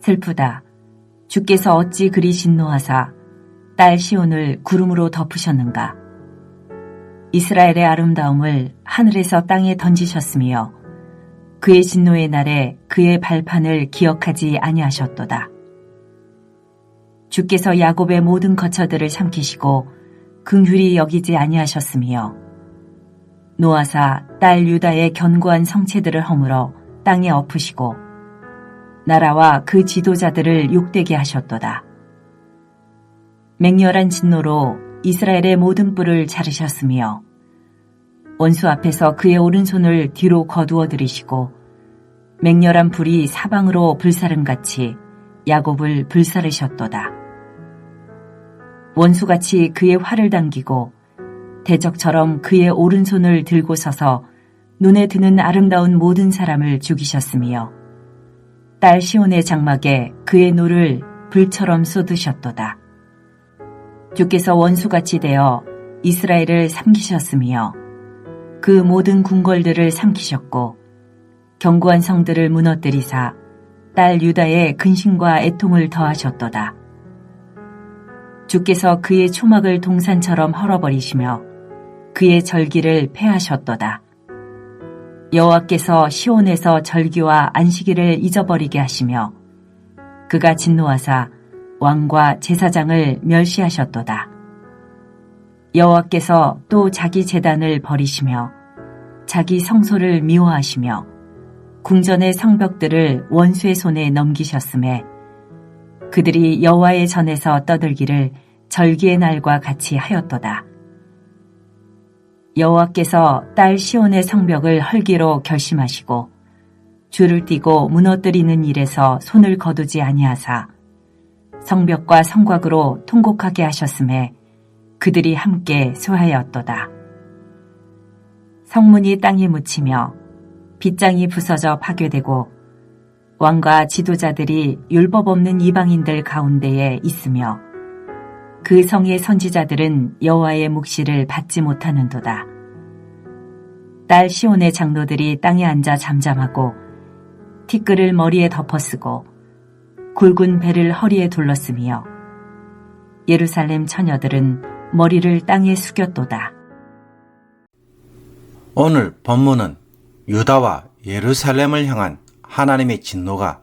슬프다. 주께서 어찌 그리 진노하사 딸 시온을 구름으로 덮으셨는가. 이스라엘의 아름다움을 하늘에서 땅에 던지셨으며 그의 진노의 날에 그의 발판을 기억하지 아니하셨도다. 주께서 야곱의 모든 거처들을 삼키시고 긍휼히 여기지 아니하셨으며 노아사 딸 유다의 견고한 성체들을 허물어 땅에 엎으시고 나라와 그 지도자들을 욕되게 하셨도다. 맹렬한 진노로 이스라엘의 모든 뿔을 자르셨으며 원수 앞에서 그의 오른손을 뒤로 거두어 들이시고 맹렬한 불이 사방으로 불사름같이 야곱을 불사르셨도다. 원수같이 그의 활을 당기고 대적처럼 그의 오른손을 들고 서서 눈에 드는 아름다운 모든 사람을 죽이셨으며 딸 시온의 장막에 그의 노를 불처럼 쏟으셨도다. 주께서 원수같이 되어 이스라엘을 삼키셨으며 그 모든 궁궐들을 삼키셨고 견고한 성들을 무너뜨리사 딸 유다의 근심과 애통을 더하셨도다. 주께서 그의 초막을 동산처럼 헐어버리시며 그의 절기를 폐하셨도다. 여호와께서 시온에서 절기와 안식일을 잊어버리게 하시며 그가 진노하사 왕과 제사장을 멸시하셨도다. 여호와께서 또 자기 제단을 버리시며 자기 성소를 미워하시며 궁전의 성벽들을 원수의 손에 넘기셨음에 그들이 여호와의 전에서 떠들기를 절기의 날과 같이 하였도다. 여호와께서 딸 시온의 성벽을 헐기로 결심하시고 줄을 띠고 무너뜨리는 일에서 손을 거두지 아니하사 성벽과 성곽으로 통곡하게 하셨음에 그들이 함께 쇠하였도다. 성문이 땅에 묻히며 빗장이 부서져 파괴되고 왕과 지도자들이 율법 없는 이방인들 가운데에 있으며 그 성의 선지자들은 여호와의 묵시를 받지 못하는도다. 딸 시온의 장로들이 땅에 앉아 잠잠하고 티끌을 머리에 덮어쓰고 굵은 배를 허리에 둘렀으며 예루살렘 처녀들은 머리를 땅에 숙였도다. 오늘 본문은 유다와 예루살렘을 향한 하나님의 진노가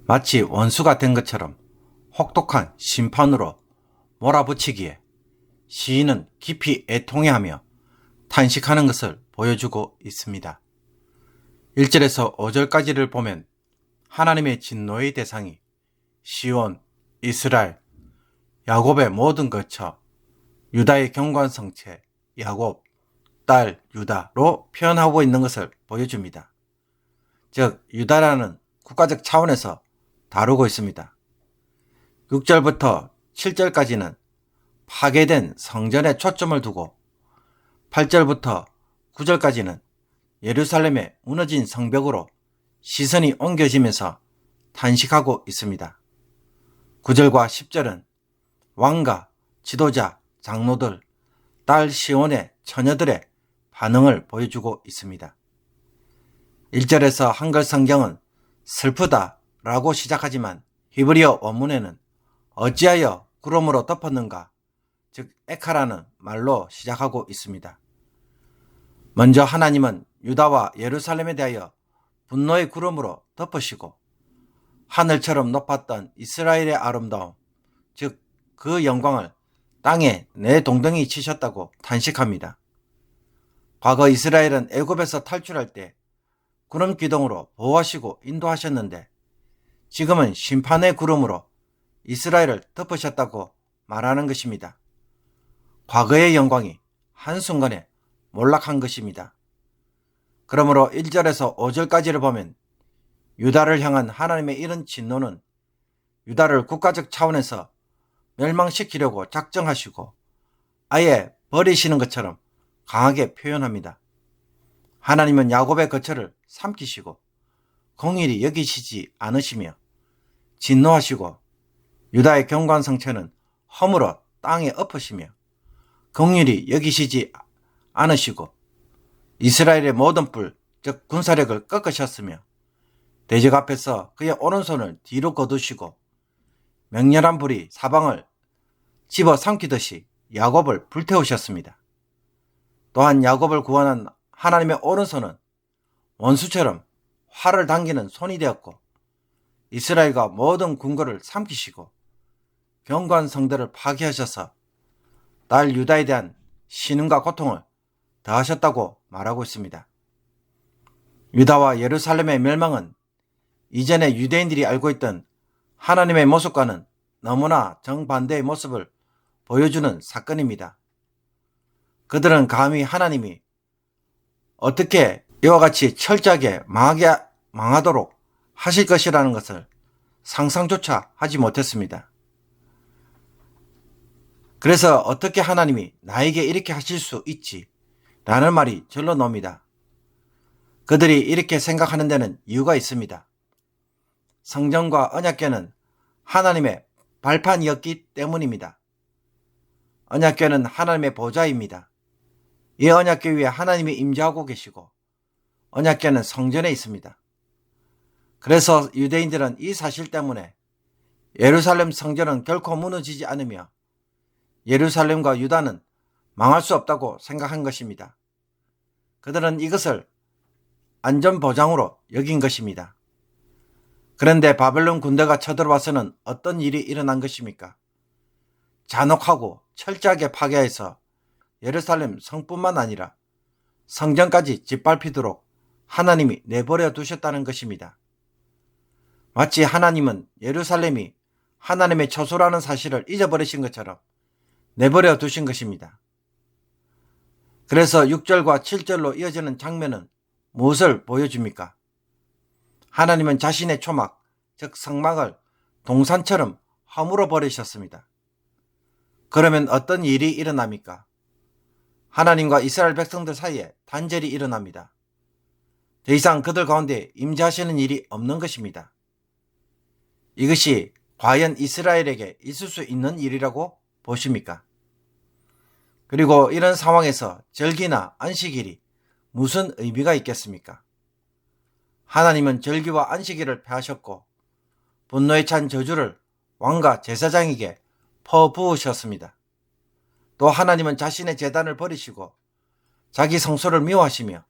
마치 원수가 된 것처럼 혹독한 심판으로 몰아붙이기에 시인은 깊이 애통해하며 탄식하는 것을 보여주고 있습니다. 1절에서 5절까지를 보면 하나님의 진노의 대상이 시온, 이스라엘, 야곱의 모든 거처, 유다의 견고한 성체, 야곱, 딸 유다로 표현하고 있는 것을 보여줍니다. 즉 유다라는 국가적 차원에서 다루고 있습니다. 6절부터 7절까지는 파괴된 성전에 초점을 두고 8절부터 9절까지는 예루살렘의 무너진 성벽으로 시선이 옮겨지면서 탄식하고 있습니다. 9절과 10절은 왕과 지도자, 장로들, 딸 시온의 처녀들의 반응을 보여주고 있습니다. 1절에서 한글 성경은 슬프다 라고 시작하지만 히브리어 원문에는 어찌하여 구름으로 덮었는가, 즉 에카라는 말로 시작하고 있습니다. 먼저 하나님은 유다와 예루살렘에 대하여 분노의 구름으로 덮으시고 하늘처럼 높았던 이스라엘의 아름다움, 즉 그 영광을 땅에 내동댕이 치셨다고 탄식합니다. 과거 이스라엘은 애굽에서 탈출할 때 구름 기둥으로 보호하시고 인도하셨는데 지금은 심판의 구름으로 이스라엘을 덮으셨다고 말하는 것입니다. 과거의 영광이 한순간에 몰락한 것입니다. 그러므로 1절에서 5절까지를 보면 유다를 향한 하나님의 이런 진노는 유다를 국가적 차원에서 멸망시키려고 작정하시고 아예 버리시는 것처럼 강하게 표현합니다. 하나님은 야곱의 거처를 삼키시고 공일이 여기시지 않으시며 진노하시고 유다의 견고한 성체는 허물어 땅에 엎으시며 공일이 여기시지 않으시고 이스라엘의 모든 뿔, 즉 군사력을 꺾으셨으며 대적 앞에서 그의 오른손을 뒤로 거두시고 맹렬한 불이 사방을 집어 삼키듯이 야곱을 불태우셨습니다. 또한 야곱을 구원한 하나님의 오른손은 원수처럼 활을 당기는 손이 되었고 이스라엘과 모든 궁궐을 삼키시고 견고한 성들을 파괴하셔서 딸 유다에 대한 신음과 고통을 더하셨다고 말하고 있습니다. 유다와 예루살렘의 멸망은 이전에 유대인들이 알고 있던 하나님의 모습과는 너무나 정반대의 모습을 보여주는 사건입니다. 그들은 감히 하나님이 어떻게 이와 같이 철저하게 망하도록 하실 것이라는 것을 상상조차 하지 못했습니다. 그래서 어떻게 하나님이 나에게 이렇게 하실 수 있지? 라는 말이 절로 나옵니다. 그들이 이렇게 생각하는 데는 이유가 있습니다. 성전과 언약궤는 하나님의 발판이었기 때문입니다. 언약궤는 하나님의 보좌입니다. 이 언약궤 위에 하나님이 임재하고 계시고 언약궤는 성전에 있습니다. 그래서 유대인들은 이 사실 때문에 예루살렘 성전은 결코 무너지지 않으며 예루살렘과 유다는 망할 수 없다고 생각한 것입니다. 그들은 이것을 안전보장으로 여긴 것입니다. 그런데 바벨론 군대가 쳐들어와서는 어떤 일이 일어난 것입니까? 잔혹하고 철저하게 파괴해서 예루살렘 성뿐만 아니라 성전까지 짓밟히도록 하나님이 내버려 두셨다는 것입니다. 마치 하나님은 예루살렘이 하나님의 처소라는 사실을 잊어버리신 것처럼 내버려 두신 것입니다. 그래서 6절과 7절로 이어지는 장면은 무엇을 보여줍니까? 하나님은 자신의 초막, 즉 성막을 동산처럼 허물어 버리셨습니다. 그러면 어떤 일이 일어납니까? 하나님과 이스라엘 백성들 사이에 단절이 일어납니다. 더 이상 그들 가운데 임재하시는 일이 없는 것입니다. 이것이 과연 이스라엘에게 있을 수 있는 일이라고 보십니까? 그리고 이런 상황에서 절기나 안식일이 무슨 의미가 있겠습니까? 하나님은 절기와 안식일을 폐하셨고 분노에 찬 저주를 왕과 제사장에게 퍼부으셨습니다. 또 하나님은 자신의 제단을 버리시고 자기 성소를 미워하시며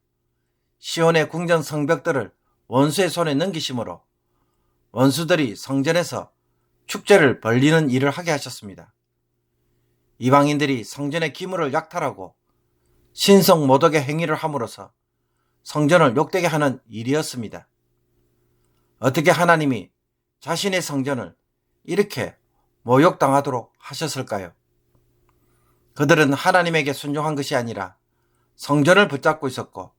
시온의 궁전 성벽들을 원수의 손에 넘기심으로 원수들이 성전에서 축제를 벌리는 일을 하게 하셨습니다. 이방인들이 성전의 기물을 약탈하고 신성 모독의 행위를 함으로써 성전을 욕되게 하는 일이었습니다. 어떻게 하나님이 자신의 성전을 이렇게 모욕당하도록 하셨을까요? 그들은 하나님에게 순종한 것이 아니라 성전을 붙잡고 있었고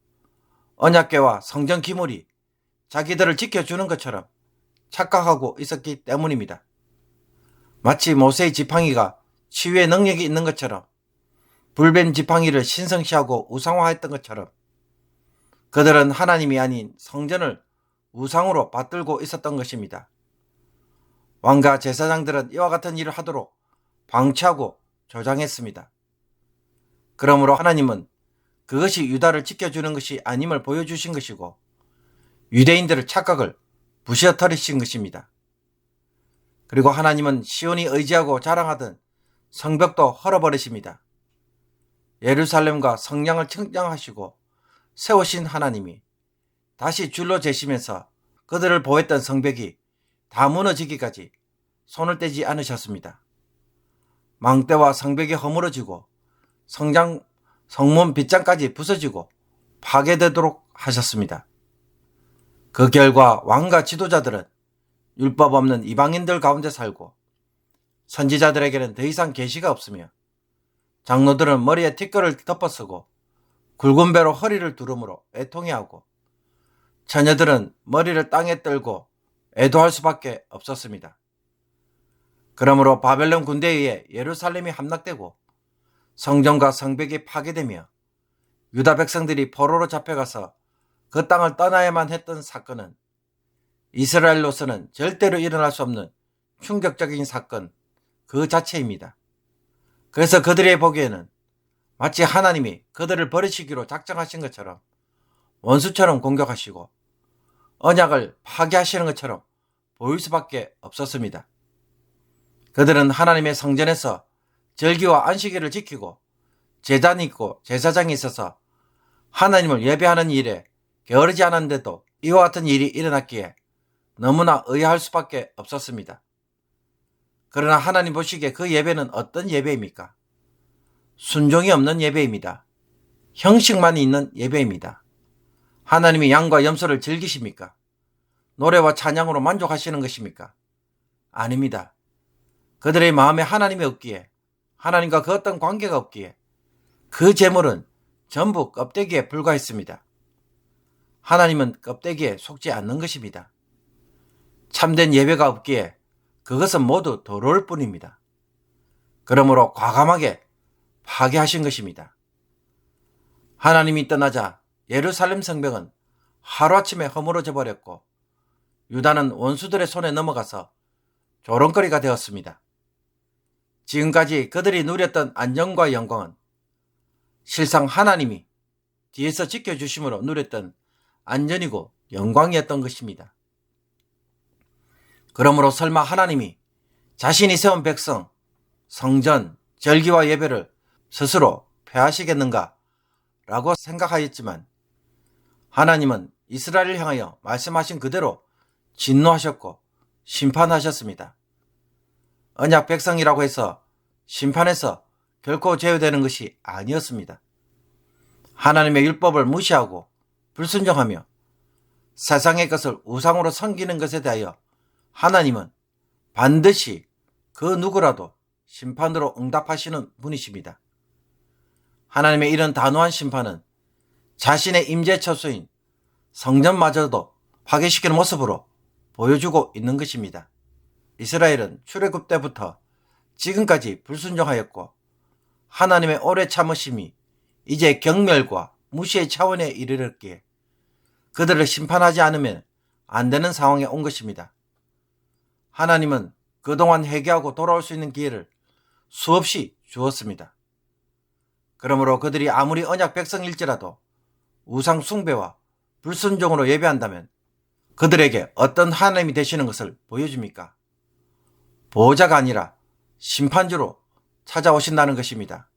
언약궤와 성전 기물이 자기들을 지켜주는 것처럼 착각하고 있었기 때문입니다. 마치 모세의 지팡이가 치유의 능력이 있는 것처럼 불뱀 지팡이를 신성시하고 우상화했던 것처럼 그들은 하나님이 아닌 성전을 우상으로 받들고 있었던 것입니다. 왕과 제사장들은 이와 같은 일을 하도록 방치하고 조장했습니다. 그러므로 하나님은 그것이 유다를 지켜주는 것이 아님을 보여주신 것이고 유대인들의 착각을 부셔뜨리신 것입니다. 그리고 하나님은 시온이 의지하고 자랑하던 성벽도 헐어버리십니다. 예루살렘과 성량을 측량하시고 세우신 하나님이 다시 줄로 재시면서 그들을 보호했던 성벽이 다 무너지기까지 손을 떼지 않으셨습니다. 망대와 성벽이 허물어지고 성문 빗장까지 부서지고 파괴되도록 하셨습니다. 그 결과 왕과 지도자들은 율법 없는 이방인들 가운데 살고 선지자들에게는 더 이상 계시가 없으며 장로들은 머리에 티끌을 덮어쓰고 굵은 배로 허리를 두름으로 애통해하고 처녀들은 머리를 땅에 떨고 애도할 수밖에 없었습니다. 그러므로 바벨론 군대에 의해 예루살렘이 함락되고 성전과 성벽이 파괴되며 유다 백성들이 포로로 잡혀가서 그 땅을 떠나야만 했던 사건은 이스라엘로서는 절대로 일어날 수 없는 충격적인 사건 그 자체입니다. 그래서 그들의 보기에는 마치 하나님이 그들을 버리시기로 작정하신 것처럼 원수처럼 공격하시고 언약을 파괴하시는 것처럼 보일 수밖에 없었습니다. 그들은 하나님의 성전에서 절기와 안식일을 지키고 제단이 있고 제사장이 있어서 하나님을 예배하는 일에 게으르지 않았는데도 이와 같은 일이 일어났기에 너무나 의아할 수밖에 없었습니다. 그러나 하나님 보시기에 그 예배는 어떤 예배입니까? 순종이 없는 예배입니다. 형식만 있는 예배입니다. 하나님이 양과 염소를 즐기십니까? 노래와 찬양으로 만족하시는 것입니까? 아닙니다. 그들의 마음에 하나님이 없기에, 하나님과 그 어떤 관계가 없기에 그 제물은 전부 껍데기에 불과했습니다. 하나님은 껍데기에 속지 않는 것입니다. 참된 예배가 없기에 그것은 모두 더러울 뿐입니다. 그러므로 과감하게 파괴하신 것입니다. 하나님이 떠나자 예루살렘 성벽은 하루아침에 허물어져 버렸고 유다는 원수들의 손에 넘어가서 조롱거리가 되었습니다. 지금까지 그들이 누렸던 안정과 영광은 실상 하나님이 뒤에서 지켜주심으로 누렸던 안전이고 영광이었던 것입니다. 그러므로 설마 하나님이 자신이 세운 백성, 성전, 절기와 예배를 스스로 폐하시겠는가 라고 생각하였지만 하나님은 이스라엘을 향하여 말씀하신 그대로 진노하셨고 심판하셨습니다. 언약 백성이라고 해서 심판에서 결코 제외되는 것이 아니었습니다. 하나님의 율법을 무시하고 불순종하며 세상의 것을 우상으로 섬기는 것에 대하여 하나님은 반드시 그 누구라도 심판으로 응답하시는 분이십니다. 하나님의 이런 단호한 심판은 자신의 임재처소인 성전마저도 파괴시키는 모습으로 보여주고 있는 것입니다. 이스라엘은 출애굽 때부터 지금까지 불순종하였고 하나님의 오래 참으심이 이제 경멸과 무시의 차원에 이르렀기에 그들을 심판하지 않으면 안 되는 상황에 온 것입니다. 하나님은 그동안 회개하고 돌아올 수 있는 기회를 수없이 주었습니다. 그러므로 그들이 아무리 언약 백성일지라도 우상 숭배와 불순종으로 예배한다면 그들에게 어떤 하나님이 되시는 것을 보여줍니까? 보호자가 아니라 심판주로 찾아오신다는 것입니다.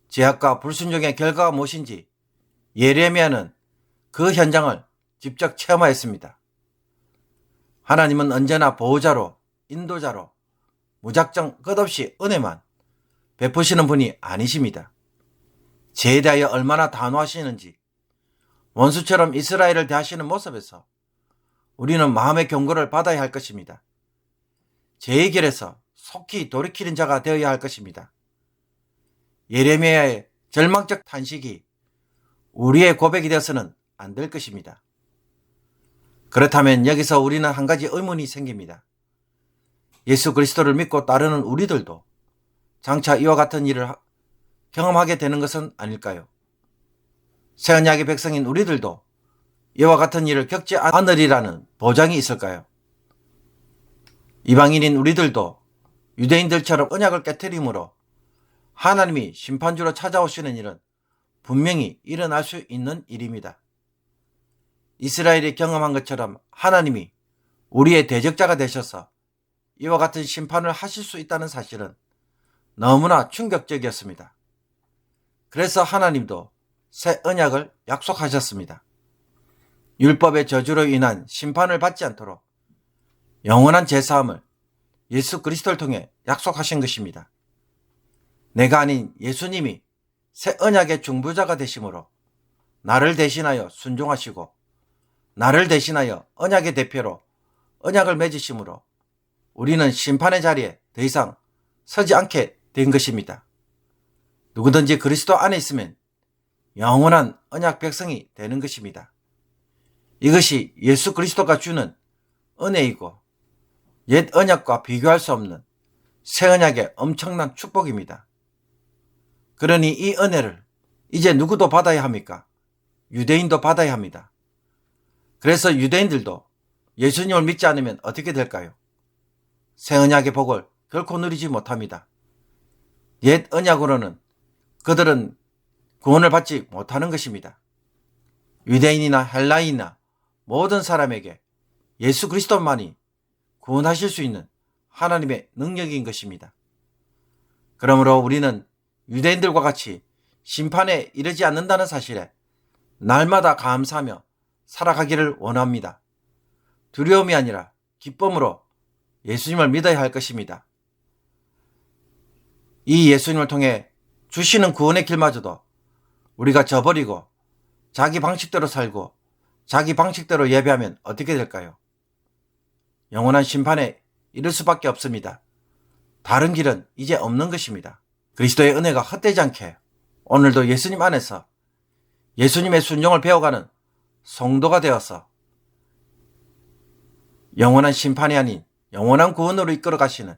죄악과 불순종의 결과가 무엇인지 예레미야는 그 현장을 직접 체험하였습니다. 하나님은 언제나 보호자로, 인도자로 무작정 끝없이 은혜만 베푸시는 분이 아니십니다. 죄에 대하여 얼마나 단호하시는지 원수처럼 이스라엘을 대하시는 모습에서 우리는 마음의 경고를 받아야 할 것입니다. 죄의 길에서 속히 돌이키는 자가 되어야 할 것입니다. 예레미야의 절망적 탄식이 우리의 고백이 되어서는 안 될 것입니다. 그렇다면 여기서 우리는 한 가지 의문이 생깁니다. 예수 그리스도를 믿고 따르는 우리들도 장차 이와 같은 일을 경험하게 되는 것은 아닐까요? 새언약의 백성인 우리들도 이와 같은 일을 겪지 않으리라는 보장이 있을까요? 이방인인 우리들도 유대인들처럼 언약을 깨트림으로 하나님이 심판주로 찾아오시는 일은 분명히 일어날 수 있는 일입니다. 이스라엘이 경험한 것처럼 하나님이 우리의 대적자가 되셔서 이와 같은 심판을 하실 수 있다는 사실은 너무나 충격적이었습니다. 그래서 하나님도 새 언약을 약속하셨습니다. 율법의 저주로 인한 심판을 받지 않도록 영원한 제사함을 예수 그리스도를 통해 약속하신 것입니다. 내가 아닌 예수님이 새 언약의 중보자가 되심으로 나를 대신하여 순종하시고 나를 대신하여 언약의 대표로 언약을 맺으심으로 우리는 심판의 자리에 더 이상 서지 않게 된 것입니다. 누구든지 그리스도 안에 있으면 영원한 언약 백성이 되는 것입니다. 이것이 예수 그리스도가 주는 은혜이고 옛 언약과 비교할 수 없는 새 언약의 엄청난 축복입니다. 그러니 이 은혜를 이제 누구도 받아야 합니까? 유대인도 받아야 합니다. 그래서 유대인들도 예수님을 믿지 않으면 어떻게 될까요? 새 언약의 복을 결코 누리지 못합니다. 옛 언약으로는 그들은 구원을 받지 못하는 것입니다. 유대인이나 헬라인이나 모든 사람에게 예수 그리스도만이 구원하실 수 있는 하나님의 능력인 것입니다. 그러므로 우리는 유대인들과 같이 심판에 이르지 않는다는 사실에 날마다 감사하며 살아가기를 원합니다. 두려움이 아니라 기쁨으로 예수님을 믿어야 할 것입니다. 이 예수님을 통해 주시는 구원의 길마저도 우리가 저버리고 자기 방식대로 살고 자기 방식대로 예배하면 어떻게 될까요? 영원한 심판에 이를 수밖에 없습니다. 다른 길은 이제 없는 것입니다. 그리스도의 은혜가 헛되지 않게 오늘도 예수님 안에서 예수님의 순종을 배워가는 성도가 되어서 영원한 심판이 아닌 영원한 구원으로 이끌어 가시는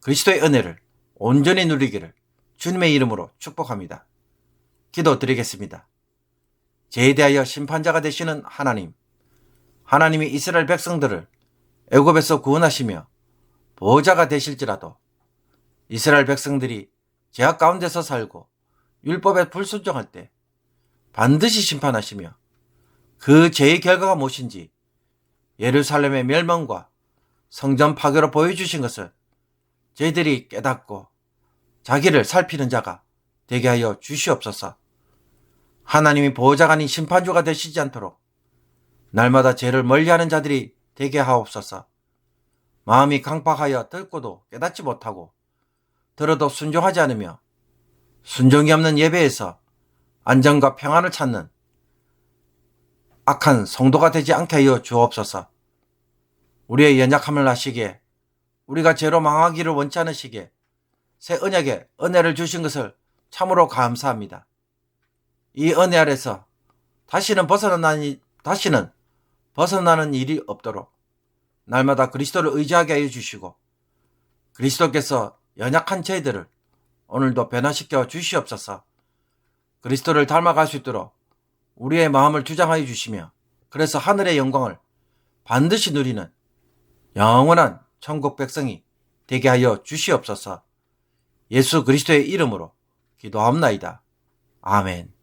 그리스도의 은혜를 온전히 누리기를 주님의 이름으로 축복합니다. 기도드리겠습니다. 죄에 대하여 심판자가 되시는 하나님, 하나님이 이스라엘 백성들을 애굽에서 구원하시며 보호자가 되실지라도 이스라엘 백성들이 죄악 가운데서 살고 율법에 불순종할 때 반드시 심판하시며 그 죄의 결과가 무엇인지 예루살렘의 멸망과 성전 파괴로 보여주신 것을 저희들이 깨닫고 자기를 살피는 자가 되게 하여 주시옵소서. 하나님이 보호자가 아닌 심판주가 되시지 않도록 날마다 죄를 멀리하는 자들이 되게 하옵소서. 마음이 강팍하여 듣고도 깨닫지 못하고 들어도 순종하지 않으며 순종이 없는 예배에서 안정과 평안을 찾는 악한 성도가 되지 않게 하여 주옵소서. 우리의 연약함을 아시기에 우리가 죄로 망하기를 원치 않으시기에 새 언약에 은혜를 주신 것을 참으로 감사합니다. 이 은혜 아래서 다시는 벗어나는 일이 없도록 날마다 그리스도를 의지하게 하여 주시고 그리스도께서 연약한 저희들을 오늘도 변화시켜 주시옵소서. 그리스도를 닮아갈 수 있도록 우리의 마음을 주장하여 주시며 그래서 하늘의 영광을 반드시 누리는 영원한 천국 백성이 되게 하여 주시옵소서. 예수 그리스도의 이름으로 기도합나이다. 아멘.